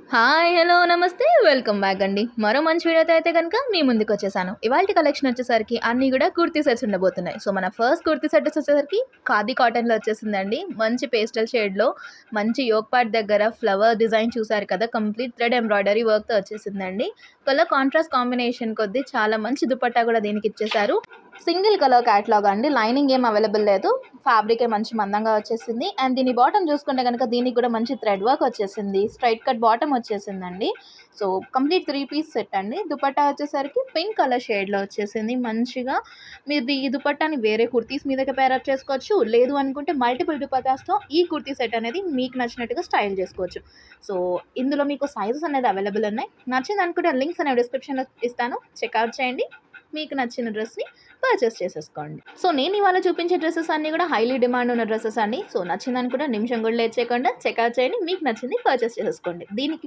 Hi! Hello! నమస్తే! Welcome back అండి. మరో మంచి వీడియోతో అయితే గనుక మీ ముందుకొచ్చేసాను. ఇవాల్టి కలెక్షన్ వచ్చేసరికి అన్నీ గూడా కుర్తీ సెట్స్ ఉండబోతున్నాయి. సో, మన ఫస్ట్ కుర్తీ సెట్ వచ్చేసరికి ఖాదీ కాటన్‌లో వచ్చేసిందండి. మంచి పేస్టల్ షేడ్‌లో మంచి యోక్ పార్ట్ దగ్గర ఫ్లవర్ డిజైన్ చూసారు కదా! కంప్లీట్ థ్రెడ్ ఎంబ్రాయిడరీ వర్క్‌తో వచ్చేసిందండి. కలర్ కాంట్రాస్ట్ కాంబినేషన్ కొద్దీ చాలా మంచి దుపట్టా కూడా దీనికిచ్చేశారు. సింగిల్ కలర్ క్యాటలాగ్ అండి. లైనింగ్ ఏం అవైలబుల్ లేదు. ఫ్యాబ్రికే మంచి మందంగా వచ్చేసింది. అండ్ దీని బాటమ్ చూసుకుంటే గనక దీనికి కూడా మంచి థ్రెడ్ వర్క్ వచ్చేసింది. స్ట్రైట్ కట్ బాటమ్ వచ్చేసిందండి. సో, కంప్లీట్ 3 పీస్ సెట్ అండి. దుపట్టా వచ్చేసరికి పింక్ కలర్ షేడ్‌లో వచ్చేసింది. మంచిగా మీరు ఈ దుపట్టాని వేరే కుర్తీస్ మీదకి పేరప్ చేసుకోవచ్చు. లేదు అనుకుంటే మల్టిపుల్ దుపట్టాస్‌తో ఈ కుర్తీ సెట్ అనేది మీకు నచ్చినట్టుగా స్టైల్ చేసుకోవచ్చు. సో, ఇందులో మీకు సైజెస్ అనేది అవైలబుల్ ఉన్నాయి. నచ్చిందనుకుంటే లింక్స్ అనేవి డిస్క్రిప్షన్‌లో ఇస్తాను. చెక్‌ఔట్ చేయండి. మీకు నచ్చిన డ్రెస్‌ని పర్చేస్ చేసేసుకోండి. సో, నేను ఇవాళ చూపించే డ్రెసెస్ అన్నీ కూడా హైలీ డిమాండ్ ఉన్న డ్రెసెస్ అండి. సో, నచ్చిందనుకుంటే నిమిషం కూడా లేట్ చేయకుండా చెక్‌ఔట్ చేయండి. మీకు నచ్చింది పర్చేస్ చేసేసుకోండి. దీనికి